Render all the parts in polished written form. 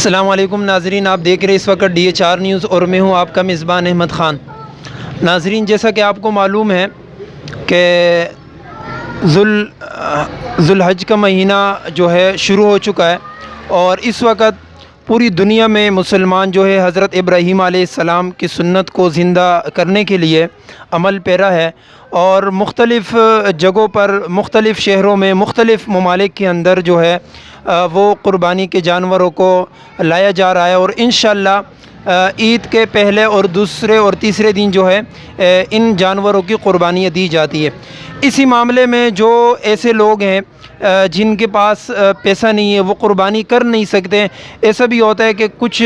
السلام علیکم ناظرین، آپ دیکھ رہے اس وقت DHR نیوز اور میں ہوں آپ کا میزبان احمد خان۔ ناظرین، جیسا کہ آپ کو معلوم ہے کہ ذوالحج کا مہینہ جو ہے شروع ہو چکا ہے، اور اس وقت پوری دنیا میں مسلمان جو ہے حضرت ابراہیم علیہ السلام کی سنت کو زندہ کرنے کے لیے عمل پیرا ہے، اور مختلف جگہوں پر، مختلف شہروں میں، مختلف ممالک کے اندر جو ہے وہ قربانی کے جانوروں کو لایا جا رہا ہے، اور انشاءاللہ عید کے پہلے اور دوسرے اور تیسرے دن جو ہے ان جانوروں کی قربانیاں دی جاتی ہے۔ اسی معاملے میں جو ایسے لوگ ہیں جن کے پاس پیسہ نہیں ہے، وہ قربانی کر نہیں سکتے، ایسا بھی ہوتا ہے کہ کچھ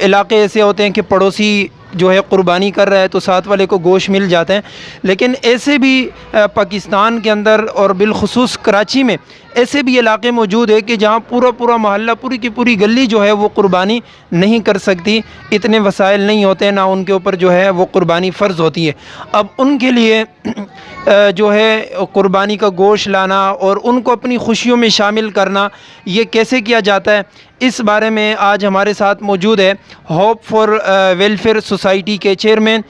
علاقے ایسے ہوتے ہیں کہ پڑوسی جو ہے قربانی کر رہا ہے تو ساتھ والے کو گوشت مل جاتے ہیں، لیکن ایسے بھی پاکستان کے اندر اور بالخصوص کراچی میں ایسے بھی علاقے موجود ہے کہ جہاں پورا محلہ، پوری کی پوری گلی جو ہے وہ قربانی نہیں کر سکتی، اتنے وسائل نہیں ہوتے، نہ ان کے اوپر جو ہے وہ قربانی فرض ہوتی ہے۔ اب ان کے لیے جو ہے قربانی کا گوشت لانا اور ان کو اپنی خوشیوں میں شامل کرنا، یہ کیسے کیا جاتا ہے، اس بارے میں آج ہمارے ساتھ موجود ہے ہوپ فار ویلفیئر سوسائٹی کے چیئرمین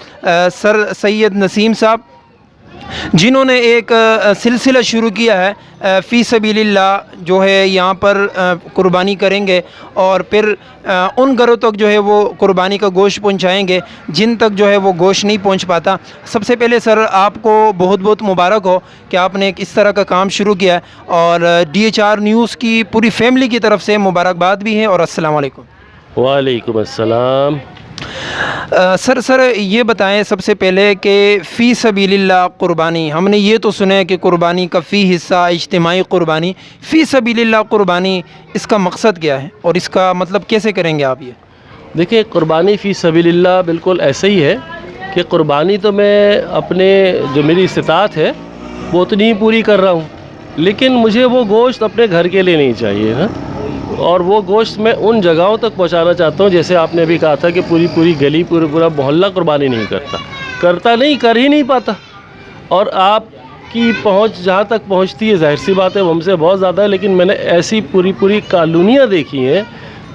سر سید نسیم صاحب، جنہوں نے ایک سلسلہ شروع کیا ہے فی سبیل اللہ، جو ہے یہاں پر قربانی کریں گے اور پھر ان گھروں تک جو ہے وہ قربانی کا گوشت پہنچائیں گے جن تک جو ہے وہ گوشت نہیں پہنچ پاتا۔ سب سے پہلے سر آپ کو بہت بہت مبارک ہو کہ آپ نے ایک اس طرح کا کام شروع کیا ہے، اور DHR نیوز کی پوری فیملی کی طرف سے مبارکباد بھی ہے، اور السلام علیکم۔ وعلیکم السلام۔ سر یہ بتائیں سب سے پہلے کہ فی سبیل اللہ قربانی، ہم نے یہ تو سنا ہے کہ قربانی کا فی حصہ اجتماعی قربانی، فی سبیل اللہ قربانی، اس کا مقصد کیا ہے اور اس کا مطلب کیسے کریں گے آپ؟ یہ دیکھیں، قربانی فی سبیل اللہ بالکل ایسے ہی ہے کہ قربانی تو میں اپنے جو میری استطاعت ہے وہ اتنی ہی پوری کر رہا ہوں، لیکن مجھے وہ گوشت اپنے گھر کے لیے نہیں چاہیے نا، اور وہ گوشت میں ان جگہوں تک پہنچانا چاہتا ہوں، جیسے آپ نے ابھی کہا تھا کہ پوری گلی، پورا محلہ قربانی نہیں کرتا نہیں، کر ہی نہیں پاتا، اور آپ کی پہنچ جہاں تک پہنچتی ہے ظاہر سی بات ہے وہ ہم سے بہت زیادہ ہے، لیکن میں نے ایسی پوری کالونیاں دیکھی ہیں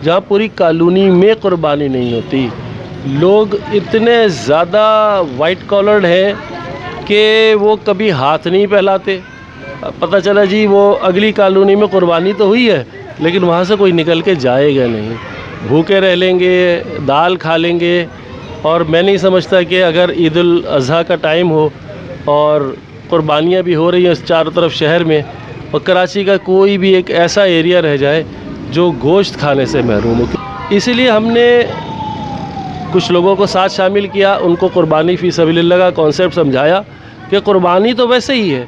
جہاں پوری کالونی میں قربانی نہیں ہوتی۔ لوگ اتنے زیادہ وائٹ کالرڈ ہیں کہ وہ کبھی ہاتھ نہیں پھیلاتے، پتہ چلا جی وہ اگلی کالونی میں قربانی تو ہوئی ہے لیکن وہاں سے کوئی نکل کے جائے گا نہیں، بھوکے رہ لیں گے، دال کھا لیں گے۔ اور میں نہیں سمجھتا کہ اگر عید الاضحیٰ کا ٹائم ہو اور قربانیاں بھی ہو رہی ہیں چاروں طرف شہر میں، اور کراچی کا کوئی بھی ایک ایسا ایریا رہ جائے جو گوشت کھانے سے محروم ہو، اسی لیے ہم نے کچھ لوگوں کو ساتھ شامل کیا، ان کو قربانی فی سبیل اللہ کا کانسیپٹ سمجھایا کہ قربانی تو ویسے ہی ہے،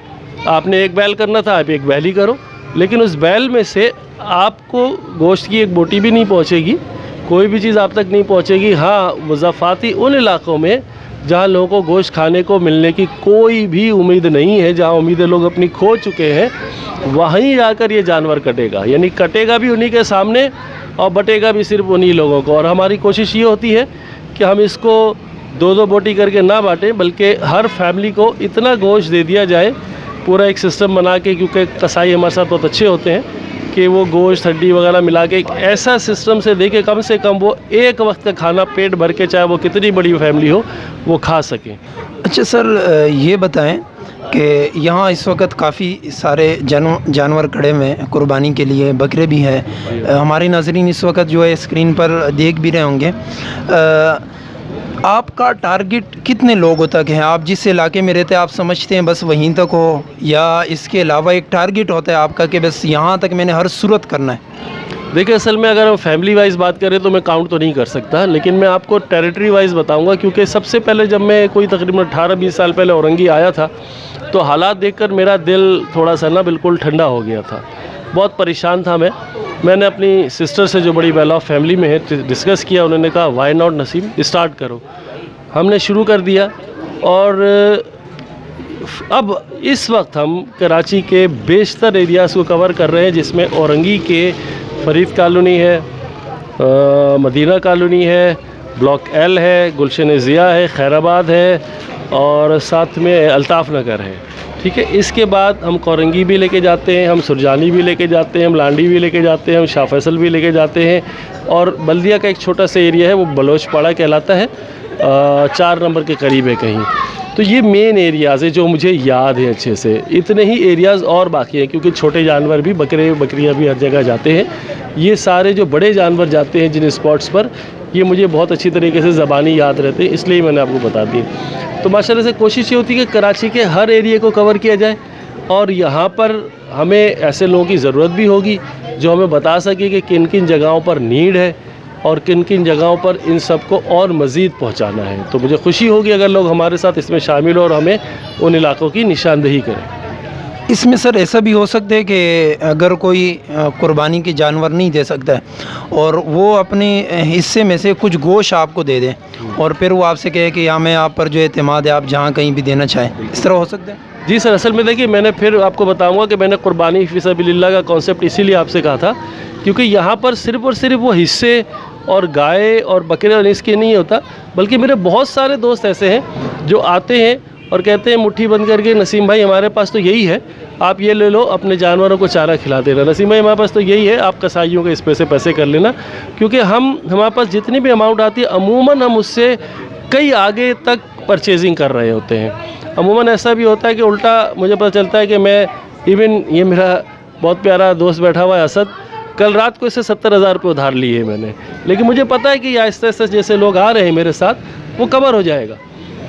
آپ نے ایک بیل کرنا تھا آپ ایک بیل ہی کرو، لیکن اس بیل میں سے آپ کو گوشت کی ایک بوٹی بھی نہیں پہنچے گی، کوئی بھی چیز آپ تک نہیں پہنچے گی۔ ہاں، مضافاتی ان علاقوں میں جہاں لوگوں کو گوشت کھانے کو ملنے کی کوئی بھی امید نہیں ہے، جہاں امیدیں لوگ اپنی کھو چکے ہیں، وہیں جا کر یہ جانور کٹے گا، یعنی کٹے گا بھی انہی کے سامنے اور بٹے گا بھی صرف انہی لوگوں کو۔ اور ہماری کوشش یہ ہوتی ہے کہ ہم اس کو دو بوٹی کر کے نہ بانٹیں، بلکہ ہر فیملی کو اتنا گوشت دے دیا جائے، پورا ایک سسٹم بنا کے، کیونکہ قصائی ہمارے ساتھ بہت اچھے ہوتے ہیں کہ وہ گوشت ہڈی وغیرہ ملا کے ایک ایسا سسٹم سے دے کہ کم سے کم وہ ایک وقت کا کھانا پیٹ بھر کے، چاہے وہ کتنی بڑی فیملی ہو، وہ کھا سکیں۔ اچھا سر، یہ بتائیں کہ یہاں اس وقت کافی سارے جانور کھڑے ہوئے ہیں قربانی کے لیے، بکرے بھی ہیں، ہمارے ناظرین اس وقت جو ہے اسکرین پر دیکھ بھی رہے ہوں گے۔ آپ کا ٹارگٹ کتنے لوگوں تک ہے؟ آپ جس علاقے میں رہتے ہیں آپ سمجھتے ہیں بس وہیں تک ہو، یا اس کے علاوہ ایک ٹارگٹ ہوتا ہے آپ کا کہ بس یہاں تک میں نے ہر صورت کرنا ہے؟ دیکھیں، اصل میں اگر ہم فیملی وائز بات کریں تو میں کاؤنٹ تو نہیں کر سکتا، لیکن میں آپ کو ٹیریٹری وائز بتاؤں گا، کیونکہ سب سے پہلے جب میں کوئی تقریباً 18-20 سال پہلے اورنگی آیا تھا تو حالات دیکھ کر میرا دل تھوڑا سا نا بالکل ٹھنڈا ہو گیا تھا، بہت پریشان تھا میں نے اپنی سسٹر سے جو بڑی ویل آف فیملی میں ہے ڈسکس کیا، انہوں نے کہا وائی ناٹ نسیم، اسٹارٹ کرو۔ ہم نے شروع کر دیا، اور اب اس وقت ہم کراچی کے بیشتر ایریاز کو کور کر رہے ہیں، جس میں اورنگی کے فرید کالونی ہے، مدینہ کالونی ہے، بلاک ایل ہے، گلشن ضیاء ہے، خیر آباد ہے، اور ساتھ میں الطاف نگر ہے، ٹھیک ہے. اس کے بعد ہم کورنگی بھی لے کے جاتے ہیں, ہم سرجانی بھی لے کے جاتے ہیں, ہم لانڈی بھی لے کے جاتے ہیں, ہم شاہ فیصل بھی لے کے جاتے ہیں, اور بلدیہ کا ایک چھوٹا سا ایریا ہے وہ بلوچ پاڑا کہلاتا ہے, 4 نمبر کے قریب ہے کہیں. تو یہ مین ایریاز ہے جو مجھے یاد ہیں اچھے سے. اتنے ہی ایریاز اور باقی ہیں کیونکہ چھوٹے جانور بھی, بکریاں بھی ہر جگہ جاتے ہیں. یہ سارے جو بڑے جانور جاتے ہیں جن اسپاٹس پر, یہ مجھے بہت اچھی طریقے سے زبانی یاد رہتے ہیں, اس لیے میں نے آپ کو بتا دی. تو ماشاءاللہ سے کوشش یہ ہوتی ہے کہ کراچی کے ہر ایریے کو کور کیا جائے, اور یہاں پر ہمیں ایسے لوگوں کی ضرورت بھی ہوگی جو ہمیں بتا سکے کہ کن کن جگہوں پر نیڈ ہے اور کن کن جگہوں پر ان سب کو اور مزید پہنچانا ہے. تو مجھے خوشی ہوگی اگر لوگ ہمارے ساتھ اس میں شامل ہو اور ہمیں ان علاقوں کی نشاندہی کریں. اس میں سر ایسا بھی ہو سکتا ہے کہ اگر کوئی قربانی کے جانور نہیں دے سکتا ہے اور وہ اپنے حصے میں سے کچھ گوشت آپ کو دے دیں اور پھر وہ آپ سے کہے کہ یا میں آپ پر جو اعتماد ہے آپ جہاں کہیں بھی دینا چاہیں, اس طرح ہو سکتا ہے؟ جی سر, اصل میں دیکھیے میں نے پھر آپ کو بتاؤں گا کہ میں نے قربانی فی سبیل اللہ کا کانسیپٹ اسی لیے آپ سے کہا تھا کیونکہ یہاں پر صرف اور صرف وہ حصے اور گائے اور بکرے اور اس کے نہیں ہوتا, بلکہ میرے بہت سارے دوست ایسے ہیں جو آتے ہیں اور کہتے ہیں مٹھی بند کر کے نسیم بھائی ہمارے پاس تو یہی ہے, آپ یہ لے لو اپنے جانوروں کو چارہ کھلا دینا. نسیم بھائی ہمارے پاس تو یہی ہے, آپ کسائیوں کے اس پہ سے پیسے کر لینا. کیونکہ ہمارے پاس جتنی بھی اماؤنٹ آتی ہے عموماً ہم اس سے کئی آگے تک پرچیزنگ کر رہے ہوتے ہیں. عموماً ایسا بھی ہوتا ہے کہ الٹا مجھے پتہ چلتا ہے کہ میں ایون یہ میرا بہت پیارا دوست بیٹھا ہوا ہے اسد, کل رات کو اس سے 70,000 روپے ادھار لیے میں نے, لیکن مجھے پتہ ہے کہ یہ آہستہ آہستہ جیسے لوگ آ رہے ہیں میرے ساتھ وہ کور ہو جائے گا.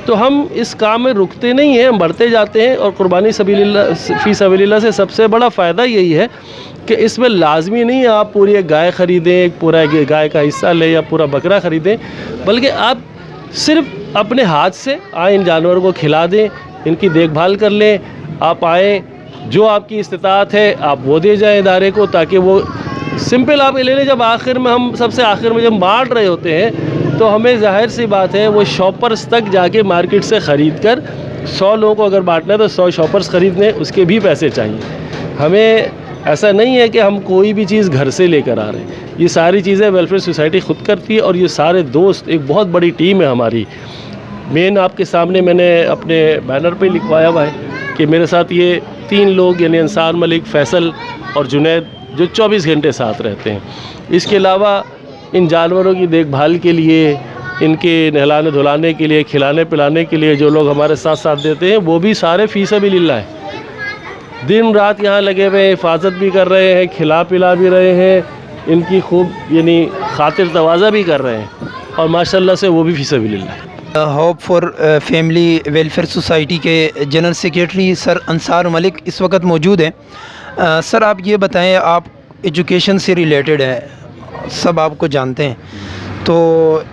تو ہم اس کام میں رکتے نہیں ہیں, ہم بڑھتے جاتے ہیں. اور قربانی فی سبیل اللہ سے سب سے بڑا فائدہ یہی ہے کہ اس میں لازمی نہیں ہے آپ پوری ایک گائے خریدیں, ایک پورا گائے کا حصہ لیں یا پورا بکرا خریدیں, بلکہ آپ صرف اپنے ہاتھ سے آئیں ان جانوروں کو کھلا دیں, ان کی دیکھ بھال کر لیں. آپ آئیں, جو آپ کی استطاعت ہے آپ وہ دے جائیں ادارے کو, تاکہ وہ سمپل آپ لے لیں. جب آخر میں ہم سب سے آخر میں جب بانٹ رہے ہوتے ہیں تو ہمیں ظاہر سی بات ہے وہ شاپرز تک جا کے مارکیٹ سے خرید کر 100 لوگوں کو اگر بانٹنا ہے تو 100 شاپرز خریدنے, اس کے بھی پیسے چاہیے. ہمیں ایسا نہیں ہے کہ ہم کوئی بھی چیز گھر سے لے کر آ رہے ہیں, یہ ساری چیزیں ویلفیئر سوسائٹی خود کرتی ہے, اور یہ سارے دوست ایک بہت بڑی ٹیم ہے ہماری. مین آپ کے سامنے میں نے اپنے بینر پہ لکھوایا ہوا ہے کہ میرے ساتھ یہ 3 لوگ یعنی انصار ملک, فیصل اور جنید جو 24 گھنٹے ساتھ رہتے ہیں. اس کے علاوہ ان جانوروں کی دیکھ بھال کے لیے, ان کے نہلانے دھلانے کے لیے, کھلانے پلانے کے لیے جو لوگ ہمارے ساتھ ساتھ دیتے ہیں وہ بھی سارے فی سبیل اللہ ہیں. دن رات یہاں لگے ہوئے ہیں, حفاظت بھی کر رہے ہیں, کھلا پلا بھی رہے ہیں, ان کی خوب یعنی خاطر تواضع بھی کر رہے ہیں, اور ماشاءاللہ سے وہ بھی فی سبیل اللہ ہے. Hope for family welfare society کے جنرل سیکریٹری سر انصار ملک اس وقت موجود ہیں. سر آپ یہ بتائیں, آپ ایجوکیشن سے ریلیٹڈ ہے, سب آپ کو جانتے ہیں, تو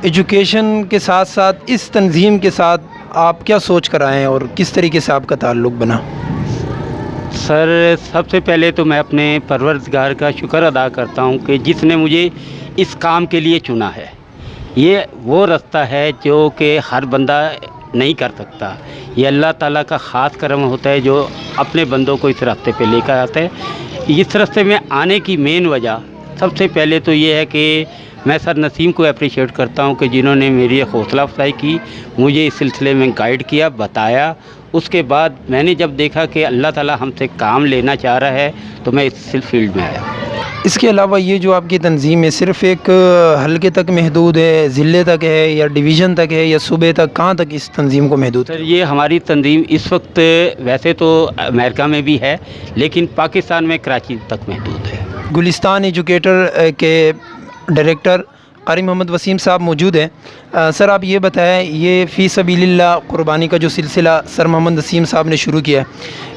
ایجوکیشن کے ساتھ ساتھ اس تنظیم کے ساتھ آپ کیا سوچ کر آئے ہیں اور کس طریقے سے آپ کا تعلق بنا؟ سر سب سے پہلے تو میں اپنے پروردگار کا شکر ادا کرتا ہوں کہ جس نے مجھے اس کام کے لیے چنا ہے. یہ وہ رستہ ہے جو کہ ہر بندہ نہیں کر سکتا, یہ اللہ تعالیٰ کا خاص کرم ہوتا ہے جو اپنے بندوں کو اس راستے پہ لے کر آتا ہے. اس راستے میں آنے کی مین وجہ سب سے پہلے تو یہ ہے کہ میں سر نسیم کو اپریشیٹ کرتا ہوں کہ جنہوں نے میری حوصلہ افزائی کی, مجھے اس سلسلے میں گائیڈ کیا, بتایا. اس کے بعد میں نے جب دیکھا کہ اللہ تعالیٰ ہم سے کام لینا چاہ رہا ہے تو میں اس فیلڈ میں آیا. اس کے علاوہ یہ جو آپ کی تنظیم ہے صرف ایک حلقے تک محدود ہے, ضلع تک ہے, یا ڈویژن تک ہے, یا صوبے تک, کہاں تک اس تنظیم کو محدود ہے؟ سر یہ ہماری تنظیم اس وقت ویسے تو امریکہ میں بھی ہے لیکن پاکستان میں کراچی تک محدود ہے. گلستان ایجوکیٹر کے ڈائریکٹر قاری محمد وسیم صاحب موجود ہیں. سر آپ یہ بتائیں, یہ فی سبیل اللہ قربانی کا جو سلسلہ سر محمد وسیم صاحب نے شروع کیا ہے,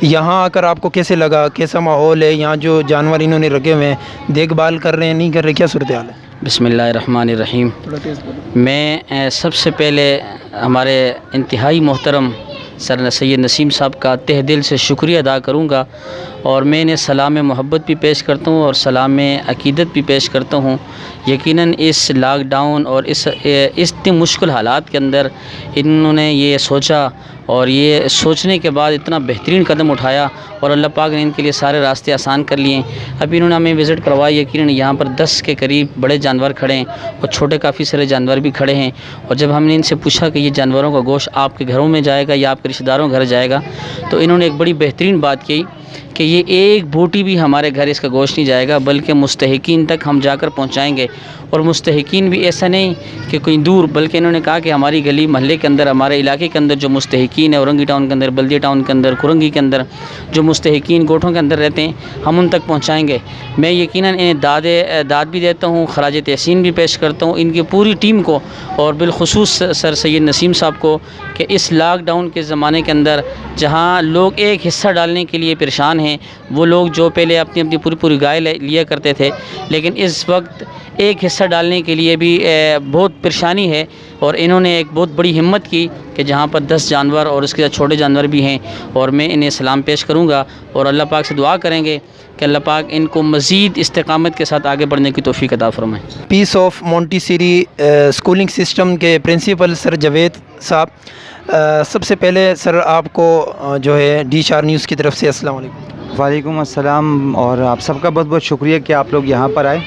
یہاں آ کر آپ کو کیسے لگا, کیسا ماحول ہے یہاں, جو جانور انہوں نے رکھے ہوئے ہیں دیکھ بھال کر رہے ہیں نہیں کر رہے, کیا صورتحال ہے؟ بسم اللہ الرحمن الرحیم. میں سب سے پہلے ہمارے انتہائی محترم سر سید نسیم صاحب کا تہ دل سے شکریہ ادا کروں گا, اور میں انہیں سلام محبت بھی پیش کرتا ہوں اور سلام عقیدت بھی پیش کرتا ہوں. یقیناً اس لاک ڈاؤن اور اس اتنے مشکل حالات کے اندر انہوں نے یہ سوچا اور یہ سوچنے کے بعد اتنا بہترین قدم اٹھایا اور اللہ پاک نے ان کے لیے سارے راستے آسان کر لیے ہیں۔ ابھی انہوں نے ہمیں وزٹ کروایا، یقیناً یہاں پر 10 کے قریب بڑے جانور کھڑے ہیں اور چھوٹے کافی سارے جانور بھی کھڑے ہیں، اور جب ہم نے ان سے پوچھا کہ یہ جانوروں کا گوشت آپ کے گھروں میں جائے گا یا آپ کے رشتہ داروں کے گھر جائے گا، تو انہوں نے ایک بڑی بہترین بات کی کہ یہ ایک بوٹی بھی ہمارے گھر اس کا گوشت نہیں جائے گا، بلکہ مستحقین تک ہم جا کر پہنچائیں گے۔ اور مستحقین بھی ایسا نہیں کہ کوئی دور، بلکہ انہوں نے کہا کہ ہماری گلی محلے کے اندر، ہمارے علاقے کے اندر جو مستحقین ہیں، اورنگی ٹاؤن کے اندر، بلدیہ ٹاؤن کے اندر، کرنگی کے اندر جو مستحقین گوٹھوں کے اندر رہتے ہیں، ہم ان تک پہنچائیں گے۔ میں یقیناً انہیں داد بھی دیتا ہوں، خراج تحسین بھی پیش کرتا ہوں ان کی پوری ٹیم کو، اور بالخصوص سر سید نسیم صاحب کو، کہ اس لاک ڈاؤن کے زمانے کے اندر جہاں لوگ ایک حصہ ڈالنے کے لیے پریشان ہیں، وہ لوگ جو پہلے اپنی پوری گائے لیا کرتے تھے، لیکن اس وقت ایک حصہ ڈالنے کے لیے بھی بہت پریشانی ہے، اور انہوں نے ایک بہت بڑی ہمت کی کہ جہاں پر 10 جانور اور اس کے ساتھ چھوٹے جانور بھی ہیں، اور میں انہیں سلام پیش کروں گا اور اللہ پاک سے دعا کریں گے کہ اللہ پاک ان کو مزید استقامت کے ساتھ آگے بڑھنے کی توفیق عطا فرمائے۔ پیس آف مونٹیسری اسکولنگ سسٹم کے پرنسپل سر جاوید صاحب، سب سے پہلے سر آپ کو جو ہے DHR نیوز کی طرف سے السلام علیکم۔ وعلیکم السلام، اور آپ سب کا بہت بہت شکریہ کہ آپ لوگ یہاں پر آئے۔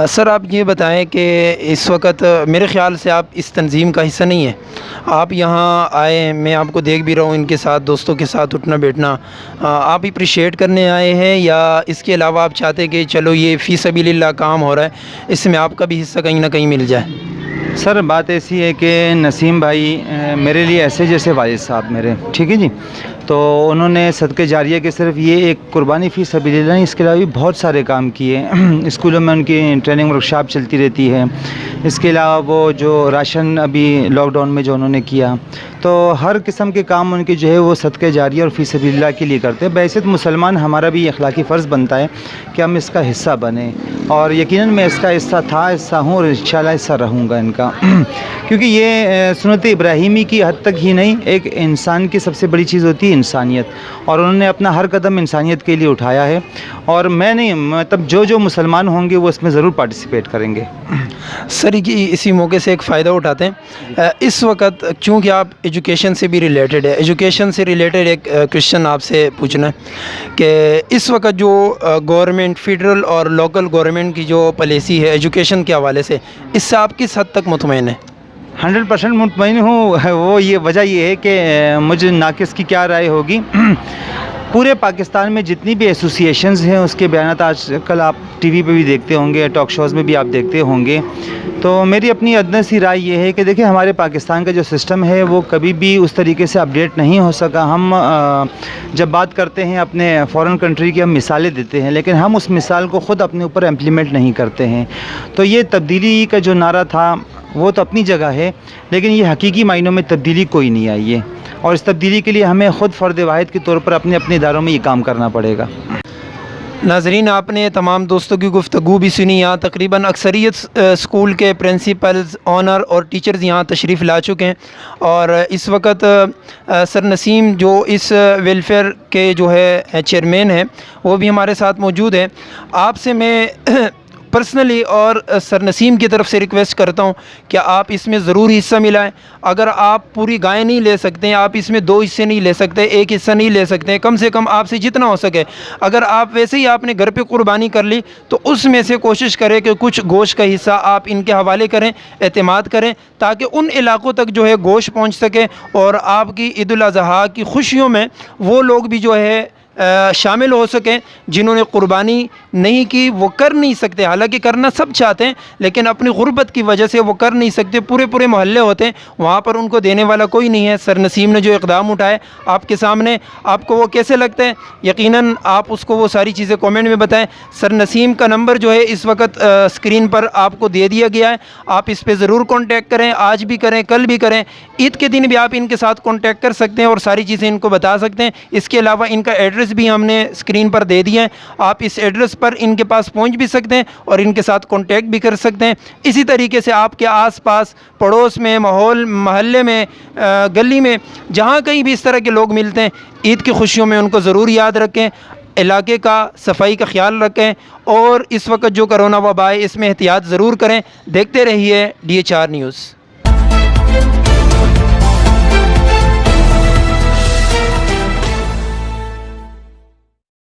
سر آپ یہ بتائیں کہ اس وقت میرے خیال سے آپ اس تنظیم کا حصہ نہیں ہیں، آپ یہاں آئے، میں آپ کو دیکھ بھی رہا ہوں ان کے ساتھ، دوستوں کے ساتھ اٹھنا بیٹھنا، آپ اپریشیٹ کرنے آئے ہیں یا اس کے علاوہ آپ چاہتے کہ چلو یہ فی سبیل اللہ کام ہو رہا ہے، اس میں آپ کا بھی حصہ کہیں نہ کہیں مل جائے؟ سر بات ایسی ہے کہ نسیم بھائی میرے لیے ایسے جیسے والد صاحب میرے، ٹھیک ہے جی، تو انہوں نے صدقہ جاریہ کے صرف یہ ایک قربانی فی سبیل اللہ نہیں، اس کے علاوہ بھی بہت سارے کام کیے۔ اسکولوں میں ان کی ٹریننگ ورکشاپ چلتی رہتی ہے، اس کے علاوہ وہ جو راشن ابھی لاک ڈاؤن میں جو انہوں نے کیا، تو ہر قسم کے کام ان کے جو ہے وہ صدقہ جاریہ اور فی سبیل اللہ کے لیے کرتے ہیں۔ بحیثیت مسلمان ہمارا بھی اخلاقی فرض بنتا ہے کہ ہم اس کا حصہ بنیں، اور یقیناً میں اس کا حصہ تھا، حصہ ہوں، اور انشاءاللہ حصہ رہوں گا ان کا، کیونکہ یہ سنت ابراہیمی کی حد تک ہی نہیں، ایک انسان کی سب سے بڑی چیز ہوتی ہے انسانیت، اور انہوں نے اپنا ہر قدم انسانیت کے لیے اٹھایا ہے، اور میں نہیں، مطلب جو مسلمان ہوں گے وہ اس میں ضرور پارٹیسپیٹ کریں گے۔ سر اسی موقع سے ایک فائدہ اٹھاتے ہیں، اس وقت چونکہ آپ ایجوکیشن سے بھی ریلیٹڈ ہے، ایجوکیشن سے ریلیٹڈ ایک کویشچن آپ سے پوچھنا ہے کہ اس وقت جو گورنمنٹ فیڈرل اور لوکل گورنمنٹ کی جو پالیسی ہے ایجوکیشن کے حوالے سے، اس سے آپ کس حد تک مطمئن ہیں؟ 100% مطمئن ہوں۔ وہ یہ وجہ یہ ہے کہ مجھے ناقص کی کیا رائے ہوگی، پورے پاکستان میں جتنی بھی ایسوسیشنز ہیں اس کے بیانات آج کل آپ ٹی وی پہ بھی دیکھتے ہوں گے، ٹاک شوز میں بھی آپ دیکھتے ہوں گے، تو میری اپنی ادنی سی رائے یہ ہے کہ دیکھیں ہمارے پاکستان کا جو سسٹم ہے وہ کبھی بھی اس طریقے سے اپڈیٹ نہیں ہو سکا۔ ہم جب بات کرتے ہیں اپنے فورن کنٹری کی، ہم مثالیں دیتے ہیں، لیکن ہم اس مثال کو خود اپنے اوپر امپلیمنٹ نہیں کرتے ہیں۔ تو یہ تبدیلی کا جو نعرہ تھا وہ تو اپنی جگہ ہے، لیکن یہ حقیقی معنوں میں تبدیلی کوئی نہیں آئی ہے، اور اس تبدیلی کے لیے ہمیں خود فرد واحد کے طور پر اپنے اداروں میں یہ کام کرنا پڑے گا۔ ناظرین، آپ نے تمام دوستوں کی گفتگو بھی سنی، یہاں تقریباً اکثریت اسکول کے پرنسپلز، آنر اور ٹیچرز یہاں تشریف لا چکے ہیں، اور اس وقت سر نسیم جو اس ویلفیئر کے جو ہے چیئرمین ہیں وہ بھی ہمارے ساتھ موجود ہیں۔ آپ سے میں پرسنلی اور سر نسیم کی طرف سے ریکویسٹ کرتا ہوں کہ آپ اس میں ضرور حصہ ملائیں۔ اگر آپ پوری گائے نہیں لے سکتے، آپ اس میں 2 حصے نہیں لے سکتے، 1 حصہ نہیں لے سکتے، کم سے کم آپ سے جتنا ہو سکے، اگر آپ ویسے ہی آپ نے گھر پہ قربانی کر لی تو اس میں سے کوشش کریں کہ کچھ گوشت کا حصہ آپ ان کے حوالے کریں، اعتماد کریں، تاکہ ان علاقوں تک جو ہے گوشت پہنچ سکے، اور آپ کی عید الاضحیٰ کی خوشیوں میں وہ لوگ بھی جو ہے شامل ہو سکیں جنہوں نے قربانی نہیں کی، وہ کر نہیں سکتے، حالانکہ کرنا سب چاہتے ہیں لیکن اپنی غربت کی وجہ سے وہ کر نہیں سکتے، پورے محلے ہوتے ہیں وہاں پر ان کو دینے والا کوئی نہیں ہے۔ سر نسیم نے جو اقدام اٹھائے آپ کے سامنے، آپ کو وہ کیسے لگتا ہے؟ یقیناً آپ اس کو وہ ساری چیزیں کومنٹ میں بتائیں۔ سر نسیم کا نمبر جو ہے اس وقت اسکرین پر آپ کو دے دیا گیا ہے، آپ اس پہ ضرور کانٹیکٹ کریں، آج بھی کریں، کل بھی کریں، عید کے دن بھی آپ ان کے ساتھ کانٹیکٹ کر سکتے ہیں اور ساری چیزیں ان کو بتا سکتے ہیں۔ اس کے علاوہ ان کا ایڈریس بھی ہم نے اسکرین پر دے دیا ہے، آپ اس ایڈریس پر ان کے پاس پہنچ بھی سکتے ہیں اور ان کے ساتھ کانٹیکٹ بھی کر سکتے ہیں۔ اسی طریقے سے آپ کے آس پاس پڑوس میں، ماحول، محلے میں، گلی میں، جہاں کہیں بھی اس طرح کے لوگ ملتے ہیں، عید کی خوشیوں میں ان کو ضرور یاد رکھیں، علاقے کا صفائی کا خیال رکھیں، اور اس وقت جو کرونا وبا ہے اس میں احتیاط ضرور کریں۔ دیکھتے رہیے DHR نیوز۔